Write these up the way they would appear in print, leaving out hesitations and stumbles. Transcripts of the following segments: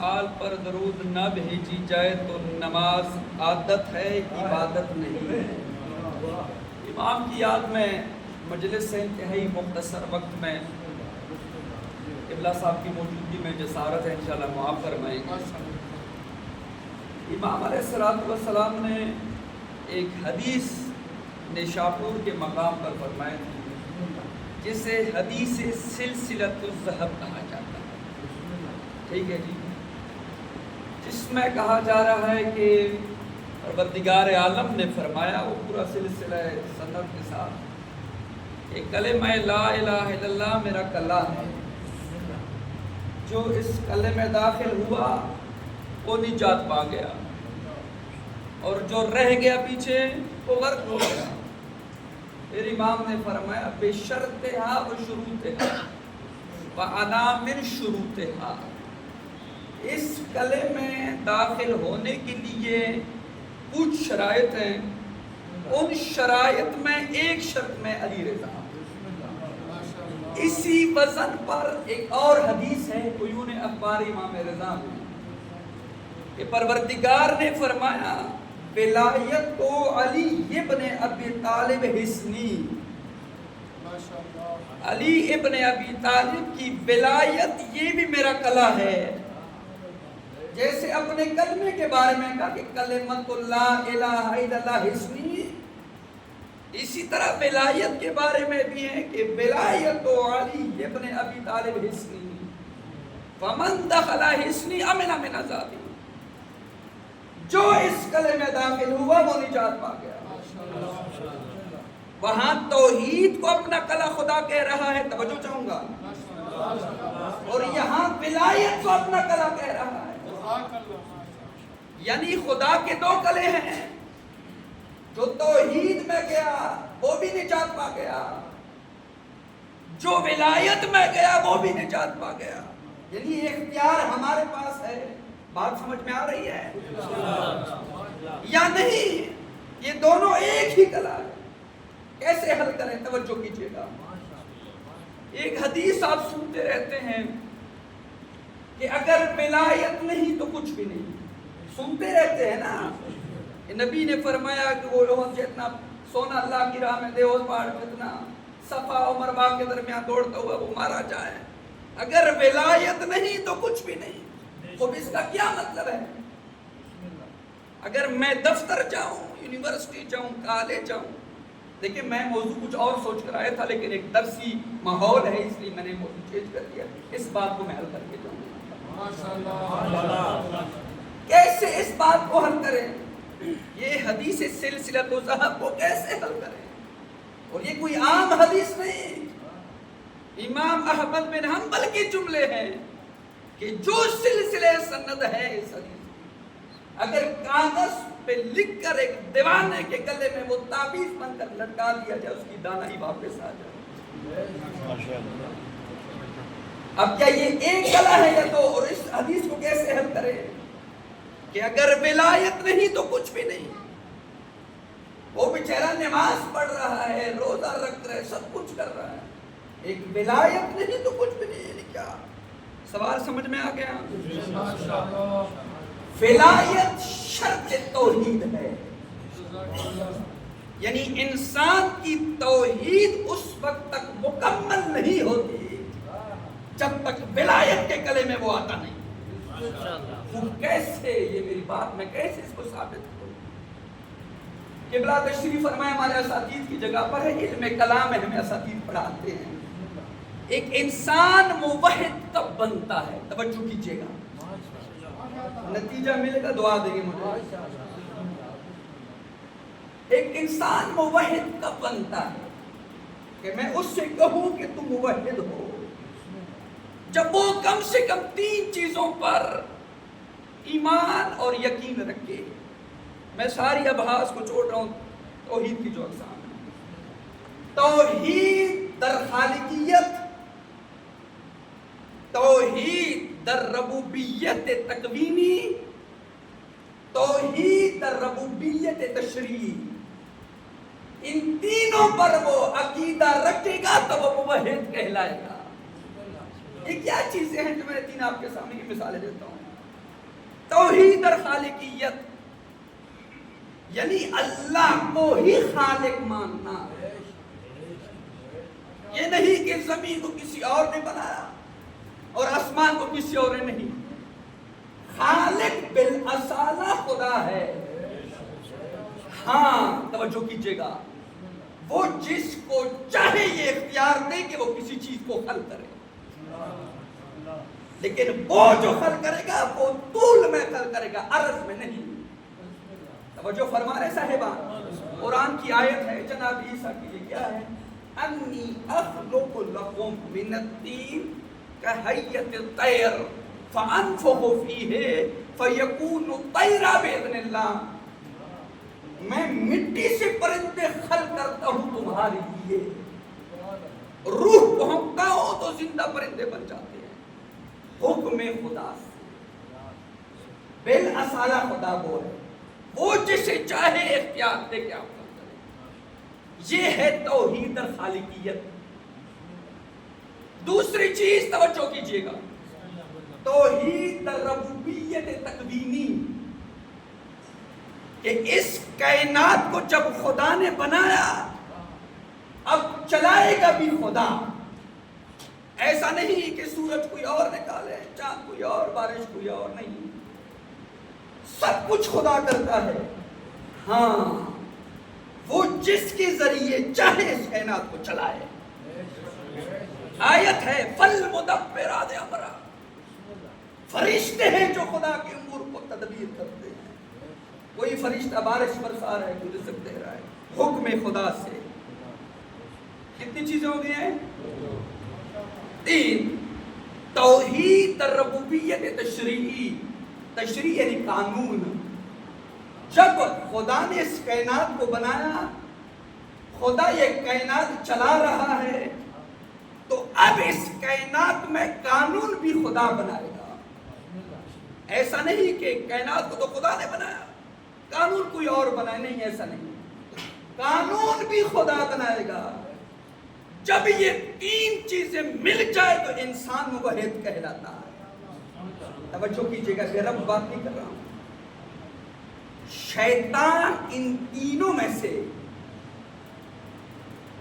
آل پر درود نہ بھیجی جائے تو نماز عادت ہے، عبادت نہیں ہے۔ امام کی یاد میں مجلس سے انتہائی مختصر وقت میں قبلہ صاحب کی موجودگی میں جسارت ہے، انشاءاللہ معاف فرمائیں گے۔ امام علیہ السلام نے ایک حدیث نیشاپور کے مقام پر فرمائی تھی جسے حدیث سلسلۃ الذہب کہا جاتا ہے، ٹھیک ہے جی، جس میں کہا جا رہا ہے کہ پروردگار عالم نے فرمایا، وہ پورا سلسلہ سند کے ساتھ، کہ کلمہ لا الہ الا اللہ میرا کلہ ہے، جو اس کلمے میں داخل ہوا وہ نجات پا گیا، اور جو رہ گیا پیچھے وہ غرق ہو گیا۔ پھر امام نے فرمایا بشرطہا و شروطہا وانا من شروطہا، اس کلمے میں داخل ہونے کے لیے کچھ شرائط ہیں، ان شرائط میں ایک شرط میں علی رضا۔ اسی وزن پر ایک اور حدیث ہے قیون اخبار امام رضا میں کہ پروردگار نے فرمایا ولایت تو علی ابن ابی طالب حسنی، علی ابن ابی طالب کی ولایت یہ بھی میرا کلہ ہے۔ جیسے اپنے کلمے کے بارے میں کہا کہ کلمۃ لا الہ الا اللہ حسنی، اسی طرح ولایت کے بارے میں بھی ہے کہ ولایت تو علی ابن ابی طالب حسنی، فمن دخل حسنی امن من عذابی، جو اس کلمے میں داخل ہوا وہ نجات پا گیا۔ وہاں توحید کو اپنا کلہ خدا کہہ رہا ہے، توجہ چاہوں گا، اور یہاں ولایت کو اپنا کلہ کہہ رہا ہے، یعنی خدا کے دو کلے ہیں، جو توحید میں گیا وہ بھی نجات پا گیا، جو ولایت میں گیا وہ بھی نجات پا گیا، یعنی اختیار ہمارے پاس ہے۔ بات سمجھ میں آ رہی ہے یا نہیں؟ یہ دونوں ایک ہی کلا ہے، کیسے حل کریں؟ توجہ کیجئے گا۔ ایک حدیث آپ سنتے رہتے ہیں کہ اگر ولایت نہیں تو کچھ بھی نہیں، سنتے رہتے ہیں نا، نبی نے فرمایا کہ وہ لوگ جتنا سونا اللہ کی راہ میں دیوز پہاڑ جتنا صفا و مروہ کے درمیان دوڑتا ہوا وہ مارا جائے، اگر ولایت نہیں تو کچھ بھی نہیں۔ خب اس کا کیا مطلب ہے؟ اگر میں دفتر جاؤں، یونیورسٹی جاؤں، کالج جاؤں، دیکھیں میں موضوع کچھ اور سوچ کر آیا تھا لیکن ایک درسی ماحول ہے اس لیے میں نے موضوع چینج کر دیا، اس بات کو میں حل کر کے جاؤں گا۔ کیسے اس بات کو حل کریں؟ یہ حدیث سلسلۃ الذہب کو کیسے حل کریں؟ اور یہ کوئی عام حدیث نہیں، امام احمد بن حنبل کے جملے ہیں کہ جو سلسلہ سند ہے اس حدیث، اگر کاغذ پہ لکھ کر ایک دیوانے کے گلے میں وہ تعویذ بن کر لٹکا دیا جائے، اس کی دانائی واپس آ جائے۔ اب کیا یہ ایک کلا ہے یا دو؟ اور اس حدیث کو کیسے حل کریں کہ اگر ولایت نہیں تو کچھ بھی نہیں؟ وہ بیچارہ نماز پڑھ رہا ہے، روزہ رکھ رہا ہے، سب کچھ کر رہا ہے، ایک ولایت نہیں تو کچھ بھی نہیں، یعنی کیا؟ سوال سمجھ میں آ گیا؟ ولایت شرط توحید ہے، یعنی انسان کی توحید اس وقت تک مکمل نہیں ہوتی جب تک ولایت کے کلے میں وہ آتا نہیں۔ وہ کیسے؟ یہ میری بات میں کیسے اس کو ثابت کروں؟ قبلہ تشریف فرمائے ہمارے اساتذہ کی جگہ پر ہے، علم کلام میں ہمیں اساتذہ پڑھاتے ہیں۔ ایک انسان موحد کب بنتا ہے؟ توجہ کیجئے گا، نتیجہ ملے گا، دعا دیں گے مجھے۔ ایک انسان موحد کب بنتا ہے کہ میں اس سے کہوں کہ تم موحد ہو؟ جب وہ کم سے کم 3 چیزوں پر ایمان اور یقین رکھے۔ میں ساری ابحاث کو چھوڑ رہا ہوں، توحید کی جو اقسام ہے، توحید در خالقیت، توحید در ربوبیت تکوینی، توحید در ربوبیت تشریعی، ان تینوں پر وہ عقیدہ رکھے گا تو وہ موحد کہلائے گا۔ یہ کیا چیزیں ہیں جو میں 3 آپ کے سامنے کی مثالیں دیتا ہوں؟ توحید اور خالقیت یعنی اللہ کو ہی خالق ماننا، یہ نہیں کہ زمین کو کسی اور نے بنایا اور آسمان کو کسی اور نے نہیں. خالق بالاصالہ خدا ہے. ہاں توجہ کیجئے گا، وہ جس کو چاہے یہ اختیار دے کہ وہ کسی چیز کو حل کرے، لیکن وہ جو حل کرے گا وہ طول میں حل کرے گا، عرض میں نہیں. توجہ فرما رہے صاحبان، قرآن کی آیت ہے جناب عیسیٰ کی، یہ کیا ہے؟ انی اخلق لکم من الطین کہیت الطیر فانفخ فیہ فیکون طیرا باذن اللہ. میں مٹی سے پرندے خلق کرتا ہوں تمہارے لیے، روح پھونکتا ہوں تو زندہ پرندے بن جاتے ہیں، حکم خدا سے. بالاصالہ خدا وہ ہے، وہ جسے چاہے اختیار دے کے آپ کام کریں. یہ ہے توحید اور خالقیت. دوسری چیز توجہ کیجئے گا، توحید ربوبیت تکوینی، کہ اس کائنات کو جب خدا نے بنایا اب چلائے گا بھی خدا. ایسا نہیں کہ سورج کوئی اور نکالے، چاند کوئی اور، بارش کوئی اور، نہیں، سب کچھ خدا کرتا ہے. ہاں وہ جس کے ذریعے چاہے اس کائنات کو چلائے. آیت ہے فالمدبرات امرا، فرشتے ہیں جو خدا کے امور کو تدبیر کرتے ہیں. کوئی فرشتہ بارش برسا رہا ہے، کوئی رزق دے رہا ہے، حکم خدا سے. کتنی چیزیں ہو گئی ہیں؟ 3. توحید ربوبیت تشریعی. تشریع یعنی قانون. جب خدا نے اس کائنات کو بنایا، خدا یہ کائنات چلا رہا ہے، تو اب اس کائنات میں قانون بھی خدا بنائے گا. ایسا نہیں کہ کائنات کو تو خدا نے بنایا، قانون کوئی اور بنائے، نہیں، ایسا نہیں. قانون بھی خدا بنائے گا. جب یہ 3 چیزیں مل جائے تو انسان موحد کہلاتا ہے. توجہ کیجئے گا، رب بات نہیں کر رہا ہوں. شیطان ان تینوں میں سے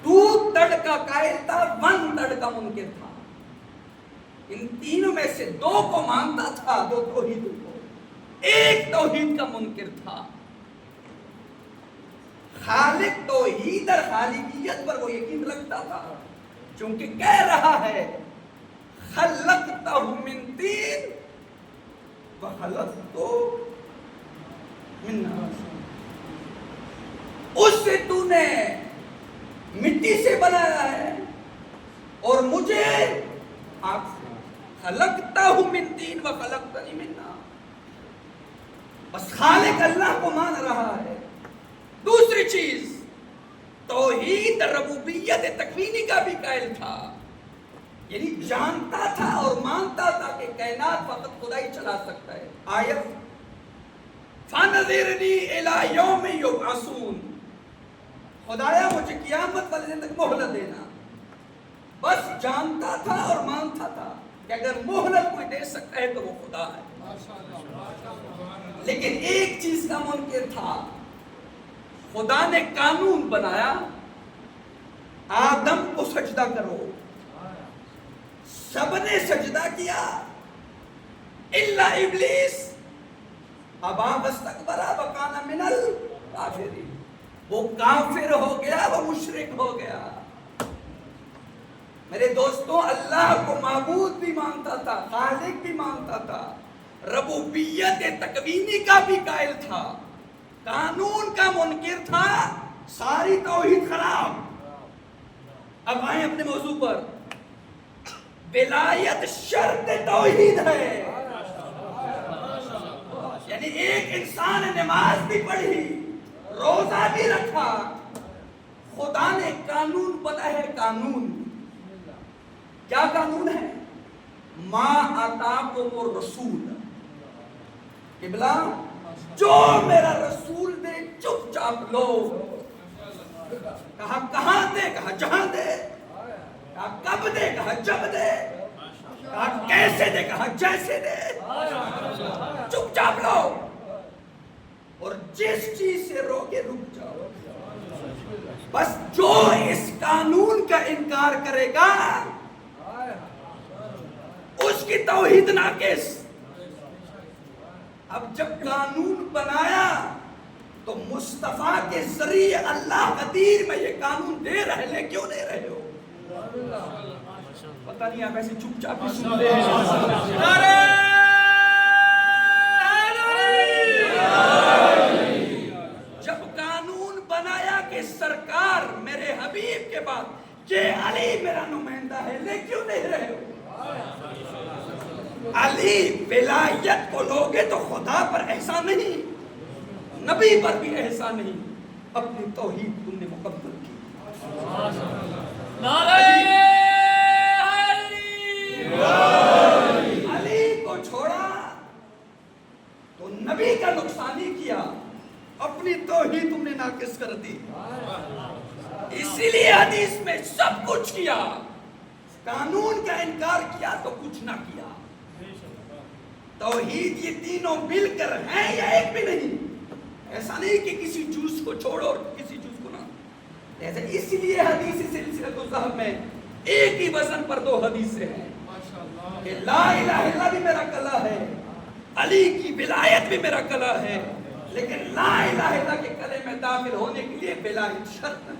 2/3 کا قائل تھا، 1/3 کا منکر تھا. ان تینوں میں سے 2 کو مانتا تھا، 2 توحید کو، 1 توحید کا منکر تھا. خالق توحید اور خالقیت پر وہ یقین رکھتا تھا، چونکہ کہہ رہا ہے خلقتہ من طین وخلقتہ من نار. اس سے تو نے مٹی سے بنایا ہے اور مجھے آگ سے. خلقتہ من طین وخلقتنی من نار. بس خالق اللہ کو مان رہا ہے. دوسری چیز، توحید ربوبیت تکوینی کا بھی قائل تھا، یعنی جانتا تھا اور مانتا تھا کہ کائنات فقط خدا ہی چلا سکتا ہے. آیت فَانْظِرْنِي إِلَىٰ يَوْمِ يُبْعَثُونَ، خدایا مجھے قیامت والے دن تک مہلت دینا. بس جانتا تھا اور مانتا تھا کہ اگر مہلت کوئی دے سکتا ہے تو وہ خدا ہے. لیکن ایک چیز کا منکر تھا. خدا نے قانون بنایا، آدم کو سجدہ کرو، سب نے سجدہ کیا الا ابلیس ابا واستکبر وکان من الکافرین. وہ کافر ہو گیا، وہ مشرک ہو گیا. میرے دوستوں، اللہ کو معبود بھی مانتا تھا، خالق بھی مانتا تھا، ربوبیت تکوینی کا بھی قائل تھا، قانون کا منکر تھا. ساری توحید خراب. اب آئیں اپنے موضوع پر. ولایت شرط توحید ہے. یعنی ایک انسان نے نماز بھی پڑھی، روزہ بھی رکھا، خدا نے قانون بنا ہے. قانون کیا قانون ہے؟ ما آتاکم الرسول، قبلہ جو میرا رسول دے چپ چاپ لو. کہا کہاں دے؟ کہا جہاں دے. کہا کب دے؟ کہا جب دے. کہا کیسے دے؟ کہا جیسے دے. چپ چاپ لو اور جس چیز سے روکے رک جاؤ. بس جو اس قانون کا انکار کرے گا اس کی توحید ناقص. اب جب قانون بنایا تو مصطفیٰ کے ذریعے اللہ قدیر میں یہ قانون دے رہے لے کیوں دے رہے ہو؟ پتہ نہیں آپ ایسے چپ چاپ ہی سنتے ہیں. جب قانون بنایا کہ سرکار میرے حبیب کے بعد یہ علی میرا نمائندہ ہے لے کیوں نہیں رہے ہو؟ علی ولایت کو لوگے تو خدا پر احسان نہیں, نبی پر بھی احسان نہیں, اپنی توحید تم نے مکمل کی. علی کو چھوڑا تو نبی کا نقصان ہی کیا, اپنی توحید تم نے ناقص کر دی. اسی لیے حدیث میں سب کچھ کیا, قانون کا انکار کیا تو کچھ نہ کیا. توحید یہ تینوں مل کر ہیں یا ایک بھی نہیں. ایسا نہیں کہ کسی جز کو چھوڑو اور کسی جز کو نہ. اس لیے حدیث سلسلۃ الذہب میں ایک ہی وزن پر دو حدیثیں ہیں کہ لا الہ الا بھی میرا کلہ ہے, علی کی ولایت بھی میرا کلہ ہے, لیکن لا الہ الا کے کلے میں داخل ہونے کے لیے ولایت شرط ہے.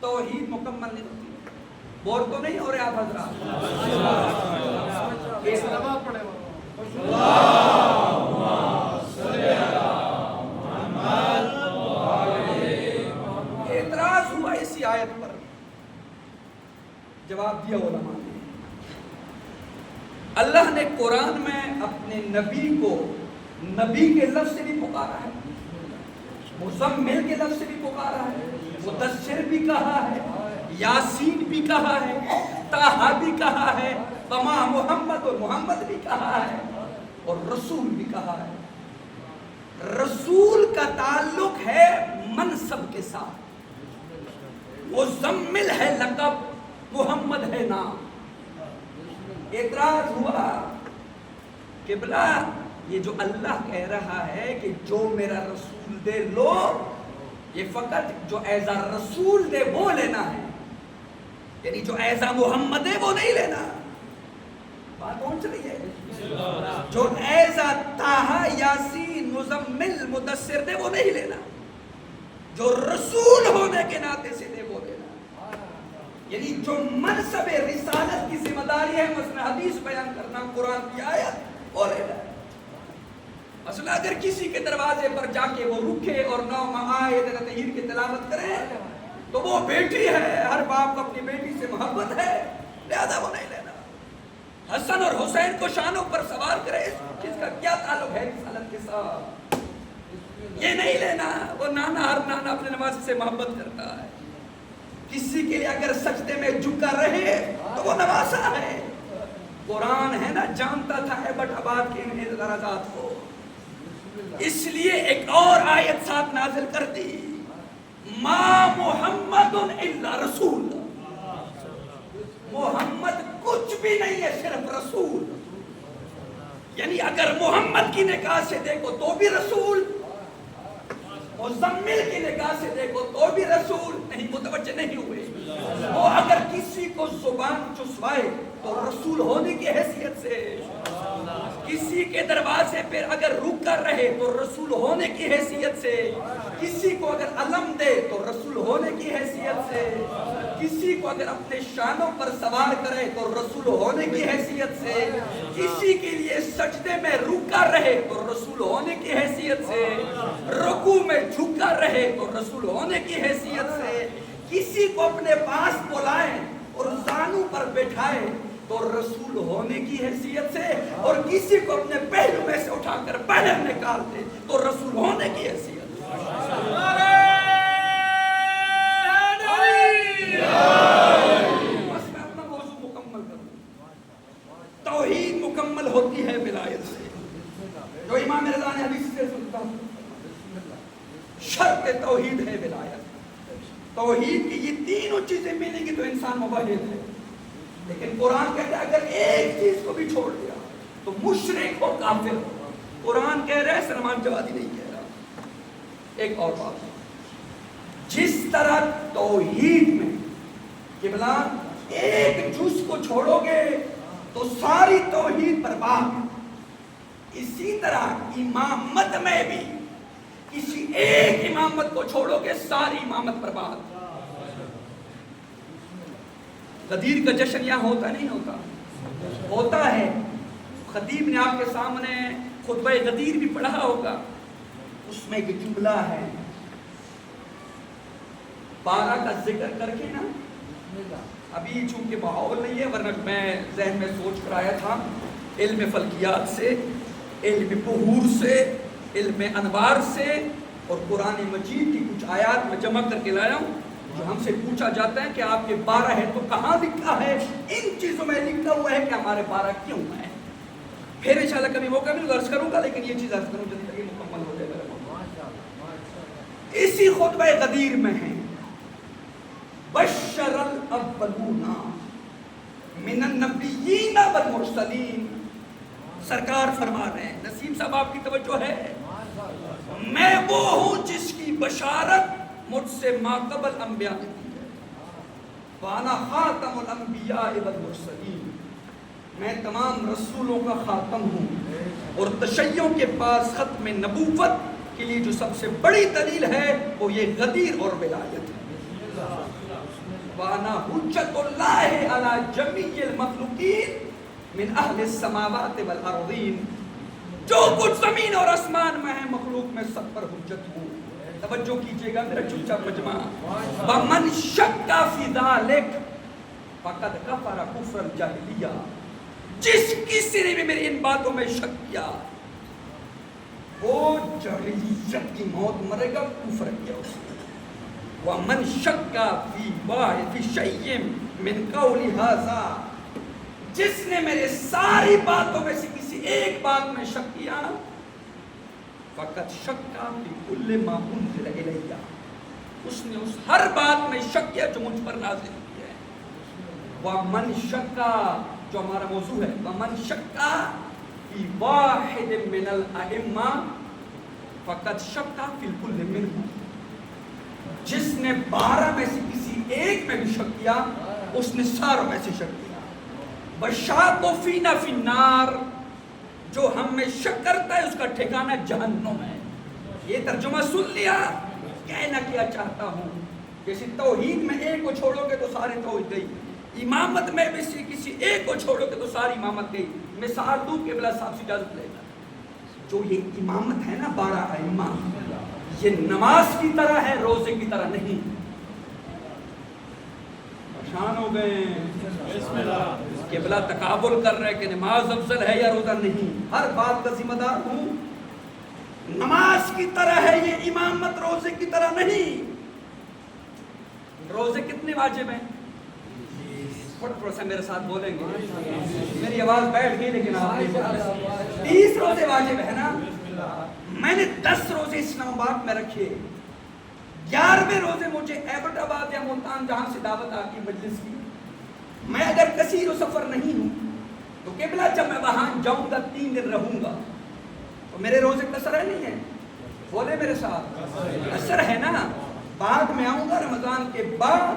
توحید مکمل نہیں ہوتی. بور تو نہیں ہو رہے آپ حضرات؟ اعتراض ہوا اسی آیت پر, جواب دیا علماء نے. اللہ نے قرآن میں اپنے نبی کو نبی کے لفظ سے بھی پکارا ہے, مزمل کے لفظ سے بھی پکارا ہے, مدثر بھی کہا ہے, یاسین بھی کہا ہے, طٰہٰ بھی کہا ہے, وما محمد اور محمد بھی کہا ہے, اور رسول بھی کہا ہے. رسول کا تعلق ہے منصب کے ساتھ, مزمل ہے لقب, محمد ہے نام. اعتراض ہوا کہ بلا یہ جو اللہ کہہ رہا ہے کہ جو میرا رسول دے لو, یہ فقط جو ایزا رسول دے وہ لینا ہے, یعنی جو ایزا محمد ہے وہ نہیں لینا. بات پہنچ رہی ہے؟ جو ایزا طٰہٰ یاسین مزمل مدثر دے وہ نہیں لینا, جو رسول ہونے کے ناطے سے دے وہ لینا. یعنی جو منصب رسالت کی ذمہ داری ہے مثلا حدیث بیان کرنا, قرآن کی آیت اور لینا. مثلا اگر کسی کے دروازے پر جا کے وہ رکھے اور نو آیت تطہیر کی تلاوت کرے تو وہ بیٹی ہے, ہر باپ کو اپنی بیٹی سے محبت ہے, لہذا وہ نہیں لینا. حسن اور حسین کو شانوں پر سوار کرے, کس کا کیا تعلق ہے رسالت کے ساتھ, یہ نہیں لینا. وہ نانا, ہر نانا اپنے نواسے سے محبت کرتا ہے. کسی کے لیے اگر سجدے میں جھکا رہے تو وہ نواسا ہے. قرآن ہے نا جانتا تھا ایبٹ آباد کے ان اعتراضات کو, اس لیے ایک اور آیت ساتھ نازل کر دی, ما محمد الا رسول, محمد کچھ بھی نہیں ہے صرف رسول. یعنی اگر محمد کی نگاہ سے دیکھو تو بھی رسول, مزمل کی نگاہ سے دیکھو تو بھی رسول. نہیں, متوجہ نہیں ہوئے. وہ اگر کسی کو زبان چسوائے تو رسول ہونے کی حیثیت سے, کسی کے دروازے پر اگر رک کر رہے تو رسول ہونے کی حیثیت سے, کسی کو اگر علم دے تو رسول ہونے کی حیثیت سے, کسی کو اگر اپنے شانوں پر سوار کرے تو رسول ہونے کی حیثیت سے, کسی کے لیے سجدے میں رک کر رہے تو رسول ہونے کی حیثیت سے, رکوع میں جھک کر رہے تو رسول ہونے کی حیثیت سے, کسی کو اپنے پاس بلائیں اور زانوں پر بٹھائے تو رسول ہونے کی حیثیت سے, اور کسی کو اپنے پہلو میں سے اٹھا کر باہر نکال دے تو رسول ہونے کی حیثیت سے. کہ توحید ہے ولایت. توحید کی یہ تینوں چیزیں ملیں گی تو انسان موحد ہے. لیکن قرآن کہتا ہے اگر ایک چیز کو بھی چھوڑ دیا تو مشرک ہو, کافر ہو. قرآن کہہ رہا ہے, سلمان جوادی نہیں کہہ رہا. ایک اور بات, جس طرح توحید میں قبلہ ایک جز کو چھوڑو گے تو ساری توحید برباد, اسی طرح امامت میں بھی کسی ایک امامت کو چھوڑو گے ساری امامت برباد. غدیر کا جشن یہاں ہوتا نہیں ہوتا, ہوتا ہے. خطیب نے آپ کے سامنے خطبہ غدیر بھی پڑھا ہوگا, اس میں ایک جملہ ہے 12 کا ذکر کر کے نا, ابھی چونکہ ماحول نہیں ہے ورنہ میں ذہن میں سوچ کر آیا تھا, علم فلکیات سے, علم بحور سے, علم انوار سے اور قرآن مجید کی کچھ آیات میں جمع کر کے لایا ہوں جو ہم سے پوچھا جاتا ہے کہ آپ کے 12 ہے تو کہاں لکھا ہے؟ ان چیزوں میں لکھا ہوا ہے کہ ہمارے 12 کیوں ہے. پھر انشاءاللہ کبھی موقع ملے عرض کروں گا, لیکن یہ چیز عرض کروں جلدی تک مکمل ہو جائے. اسی خطبہ غدیر میں ہے بشر الاولون من النبیین والمرسلین. سرکار فرما رہے ہیں, نسیم صاحب آپ کی توجہ ہے, میں وہ ہوں جس کی بشارت مجھ سے ماقبل انبیاء نے کی ہے. وانا خاتم الانبیاء والمرسلین, میں تمام رسولوں کا خاتم ہوں, اور تشیعوں کے پاس ختم نبوت کے لیے جو سب سے بڑی دلیل ہے وہ یہ غدیر اور ولایت ہے. وانا حجت اللہ علی جمیع المخلوقین من اہل السماوات والارضین. جو کچھ زمین اور آسمان میں ہے مخلوق میں سب پر حجت ہوں. توجہ کیجئے گا میرا چچا مجمع. ومن شک فی ذلک فقد کفر کفر الجاہلیہ. جس کسی نے بھی میری ان باتوں میں شک کیا وہ جاہلیت کی موت مرے گا, کفر کیا اس نے. ومن شک فی واحد فی شیء من قولی ھذا, جس نے میرے ساری باتوں میں سے کسی ایک بات میں شک کیا فقط شک فی کل ما انزل الیہ, اس نے اس ہر بات میں شک کیا جو مجھ پر نازل ہوئی ہے. ومن شک, جو ہمارا موضوع ہے, ومن شک فی واحد من الائمہ فقط شک فی الکل منہ. جس نے 12 میں سے کسی ایک میں بھی شک کیا اس نے ساروں میں سے شک کیا. بشاق فینا فی النار, جو ہم میں شک کرتا ہے اس کا ٹھکانہ جہنم ہے. یہ ترجمہ سن لیا, کہنا کیا چاہتا ہوں جیسے توحید میں ایک کو چھوڑو گے تو سارے توحید گئی, امامت میں بھی سے کسی ایک کو چھوڑو گے تو ساری امامت گئی. مثال دوں کہ بلا صاحب سے اجازت لے گا, جو یہ امامت ہے نا 12 ائمہ, یہ نماز کی طرح ہے, روزے کی طرح نہیں. پریشان ہو گئے, قبلہ تقابل کر رہے کہ نماز افضل ہے یا روزہ نہیں. ہر بات کا ذمہ دار ہوں. نماز کی طرح ہے یہ امامت, روزے کی طرح نہیں. روزے کتنے واجب ہیں؟ تھوڑا سا میرے ساتھ بولیں گے, میری آواز بیٹھ گئی لیکن آپ 30 روزے واجب ہے نا. میں نے 10 روزے اسلام آباد میں رکھے, 11ویں روزے مجھے ایبٹ آباد یا ملتان جہاں سے دعوت آتی مجلس کی. میں اگر کثیر و سفر نہیں ہوں تو قبلہ جب میں وہاں جاؤں گا 3 دن رہوں گا تو میرے روزے قصر ہے نہیں ہے؟ بولے میرے ساتھ, قصر ہے نا. بعد میں آؤں گا رمضان کے بعد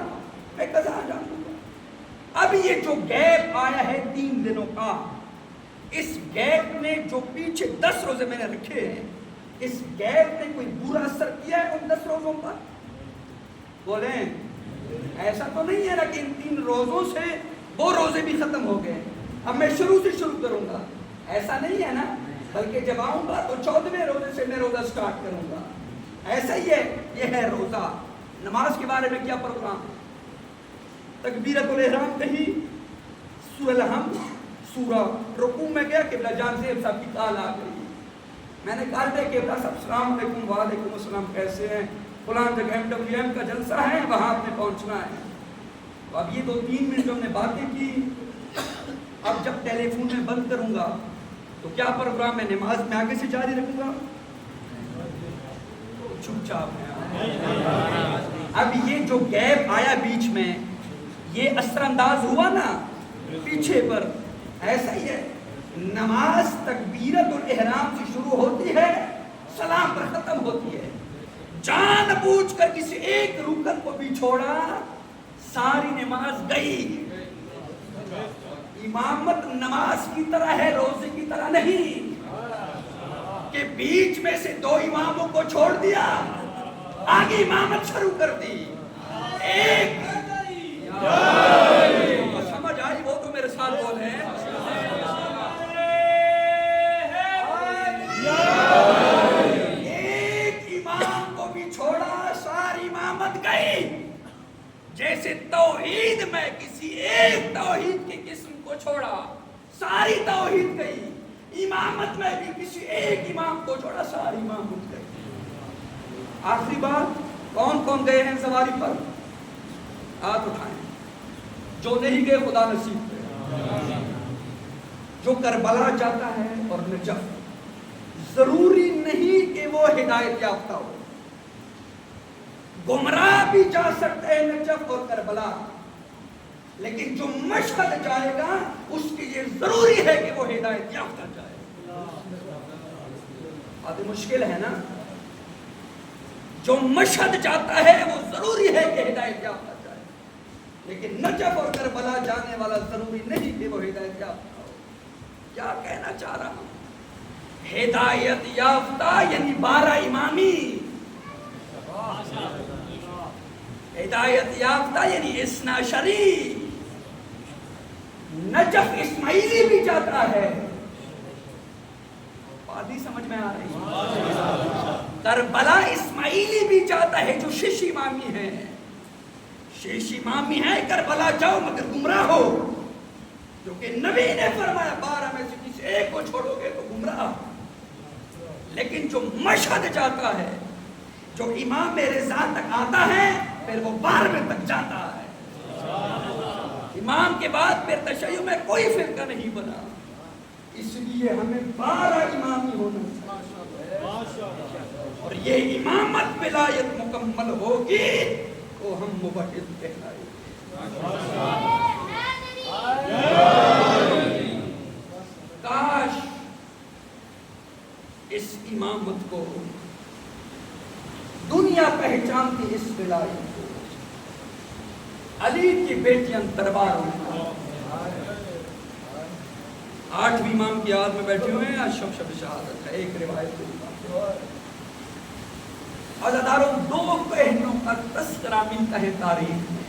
میں قضا جاؤں گا. اب یہ جو گیپ آیا ہے 3 دنوں کا, اس گیپ نے جو پیچھے 10 روزے میں نے رکھے ہیں, اس گیپ نے کوئی برا اثر کیا ہے ان 10 روزوں پر؟ بولیں, ایسا تو نہیں ہے نا کہ ان 3 روزوں سے وہ روزے بھی ختم ہو گئے, اب میں شروع سے شروع کروں گا, ایسا نہیں ہے نا. بلکہ جب آؤں گا تو 14ویں روزے سے میں روزہ سٹارٹ کروں گا. ایسا ہی ہے, یہ ہے روزہ. نماز کے بارے میں کیا پروگرام؟ تکبیرۃ الاحرام کہی, سورہ الحمد, سورہ رکوع میں گیا, قبلہ جان زیب صاحب کی کال آ گئی. میں نے کہا تھا قبلہ صاحب السلام علیکم. وعلیکم السلام, کیسے ہیں؟ فلاں جگہ MWM کا جلسہ ہے, وہاں آپ نے پہنچنا ہے. تو اب یہ 2-3 منٹ جو ہم نے باتیں کی, اب جب ٹیلی فون میں بند کروں گا تو کیا پروگرام ہے؟ نماز میں آگے سے جاری رکھوں گا. چپ چاپ ہیں. اب یہ جو گیپ آیا بیچ میں یہ اثر انداز ہوا نا پیچھے پر. ایسا ہی ہے نماز تکبیرت الاحرام سے شروع ہوتی ہے سلام پر ختم ہوتی ہے. جان بوجھ کر کسی ایک رکن کو بھی چھوڑا ساری نماز گئی. امامت نماز کی طرح ہے روزے کی طرح نہیں کہ بیچ میں سے دو اماموں کو چھوڑ دیا آگے امامت شروع کر دی. ایک سمجھ آئی وہ تو میرے ساتھ بولے ایک امام کو بھی چھوڑا ساری امامت گئی. جیسے توحید میں کسی ایک توحید کی قسم کو چھوڑا ساری توحید گئی. امامت میں بھی کسی ایک امام کو چھوڑا ساری امامت گئی. آخری بات کون کون گئے ہیں سواری پر ہاتھ اٹھائیں. جو نہیں گئے خدا نصیب کرے. جو کربلا جاتا ہے اور نجف ضروری نہیں کہ وہ ہدایت یافتہ ہو. گمراہ بھی جا سکتے ہیں نجف اور کربلا لیکن جو مشہد جائے گا اس کے یہ ضروری ہے کہ وہ ہدایت یافتہ جائے. بات مشکل ہے نا. جو مشہد جاتا ہے وہ ضروری ہے کہ ہدایت یافتہ جائے لیکن نجف اور کربلا جانے والا ضروری نہیں کہ وہ ہدایت یافتہ ہو. کیا کہنا چاہ رہا ہوں ہدایت یافتہ یعنی 12 امامی. ہدایت یافتہ یعنی اثنا عشری. نجف اسماعیلی بھی جاتا ہے. بات سمجھ میں آ رہی ہے. کربلا اسماعیلی بھی جاتا ہے جو شش امامی ہے. شش امامی ہے کربلا جاؤ مگر گمراہ ہو جو کہ نبی نے فرمایا 12 میں سے کسی ایک کو چھوڑو گے تو گمراہ. لیکن جو مشہد جاتا ہے جو امام رضا تک آتا ہے پھر وہ 12 تک جاتا ہے. امام کے بعد پھر تشیع میں کوئی فرقہ نہیں بنا. اس لیے ہمیں 12 امامی ہونا اور یہ امامت ولایت مکمل ہوگی تو ہم موحد کہلائیں گے. کاش اس امامت کو دنیا پہچانتی اس ولایت کو. علی کی بیٹیاں درباروں میں 8 امام کی یاد میں بیٹھے ہوئے ہیں. آج شب شہادت ہے. ایک روایت عزاداروں 2 بہنوں کا تذکرہ ملتا ہے تاریخ میں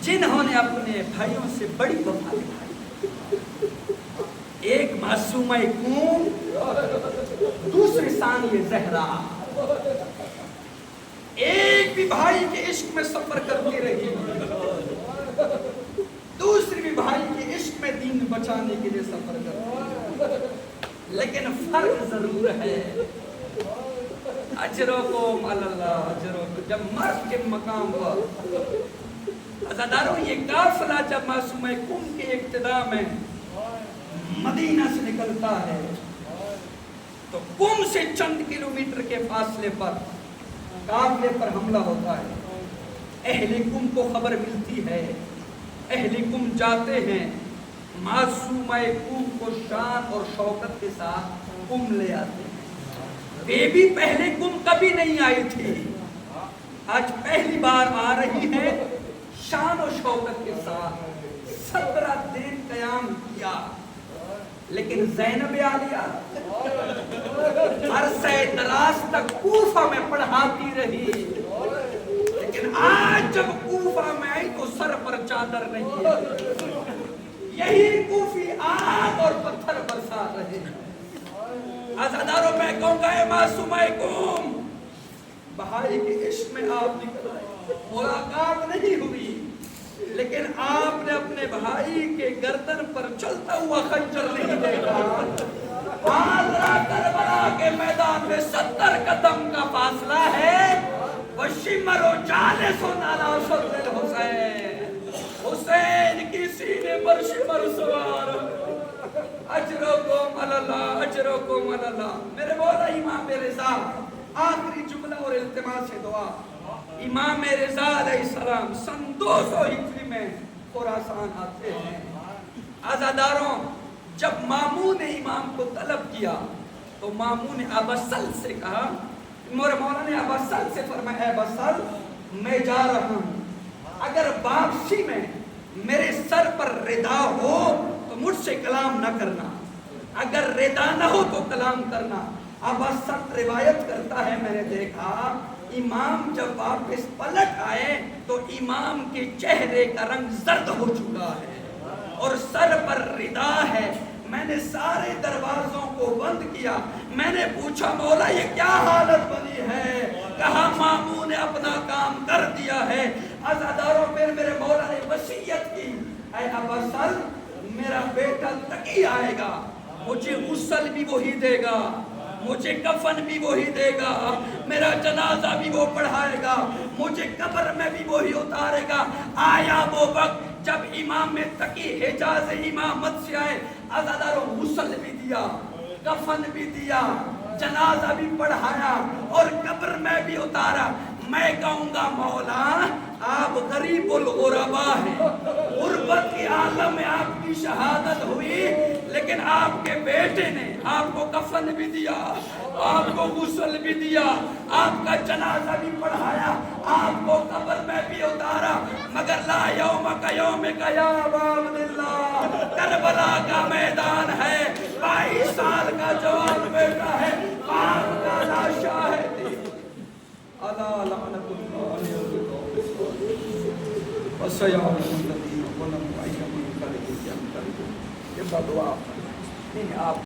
جنہوں نے اپنے بھائیوں سے بڑی وفا نبھائی. ایک معصومہ کوم دوسری ثانیہ زہرا. ایک بھی بھائی کے عشق میں سفر کرتی رہی دوسری بھی بھائی کے عشق میں دین بچانے کے لیے سفر کرتی رہی. لیکن فرق ضرور ہے. اجرکم اللہ اجرکم جب مرد کے مقام پر عزاداروں یہ قافلہ جب معصومہ کوم کے ابتدا میں مدینہ سے نکلتا ہے تو قم سے چند کلومیٹر کے فاصلے پر قافلے پر حملہ ہوتا ہے. اہل قم کو خبر ملتی ہے. اہل قم جاتے ہیں معصومہ قم کو شان اور شوکت کے ساتھ قم لے آتے ہیں. بیبی پہلے قم کبھی نہیں آئی تھی آج پہلی بار آ رہی ہے شان و شوکت کے ساتھ. 17 دن قیام کیا لیکن زینب عالیہ عرصہ دراز تک کوفہ میں پڑھاتی رہی لیکن آج جب کوفہ میں آئی تو سر پر چادر نہیں ہے. یہی کوفی آگ اور پتھر برسا رہے. عزاداروں میں کہوں گا اے معصومہ قوم بھائی کے عشق میں آپ نکل آئے. ملاقات نہیں ہوئی لیکن آپ نے اپنے بھائی کے گردن پر چلتا ہوا خنجر نہیں دیکھا. حاضرہ کربلا کے میدان میں 70 قدم کا فاصلہ ہے. وشمر و جالس و نالا صد الحسین حسین کی سینے پر شمر سوار. اجرکم اللہ اجرکم اللہ. میرے مولا امام رضا آخری جملہ اور التماس دعا، امام رضا علیہ السلام سن 200 ہجری میں خراسان آتے ہیں۔ عزاداروں، جب مامون نے امام کو طلب کیا تو مامون نے ابسل سے کہا، مولا نے ابسل سے فرمایا، اے ابسل میں جا رہا ہوں، اگر واپسی میں میرے سر پر ردا ہو تو مجھ سے کلام نہ کرنا، اگر ردا نہ ہو تو کلام کرنا۔ ابسل روایت کرتا ہے، میں نے دیکھا امام جب واپس پلٹ آئے تو امام کے چہرے کا رنگ زرد ہو چکا ہے اور سر پر ردا ہے۔ میں نے سارے دروازوں کو بند کیا، میں نے پوچھا مولا یہ کیا حالت بنی ہے؟ کہا ماموں نے اپنا کام کر دیا ہے۔ عزاداروں، پھر میرے مولا نے وصیت کی، اے ابسل میرا بیٹا تقی آئے گا، مجھے غسل بھی وہی دے گا، مجھے کفن بھی وہی دے گا، میرا جنازہ بھی وہ پڑھائے گا، مجھے قبر میں بھی وہی اتارے گا۔ آیا وہ وقت جب امام تقی حجاز امامت سے آئے، عزاداروں غسل بھی دیا، کفن بھی دیا، جنازہ بھی پڑھایا اور قبر میں بھی اتارا۔ میں کہوں گا مولا آپ غریب الغربا ہیں، غربت کی عالم میں آپ کی شہادت ہوئی، لیکن آپ کے بیٹے نے آپ کو کفن بھی دیا، آپ کو غسل بھی دیا، آپ کا جنازہ بھی پڑھایا، آپ کو قبر میں بھی اتارا، مگر لا یوم کا یوم کا یا ابا عبداللہ، کربلا کا میدان ہے، 22 سال کا جوان بیٹا ہے، باپ کا لاشا ہے۔ اللہ لعنت اللہ علیہ وسلم یہ بدعا نہیں آپ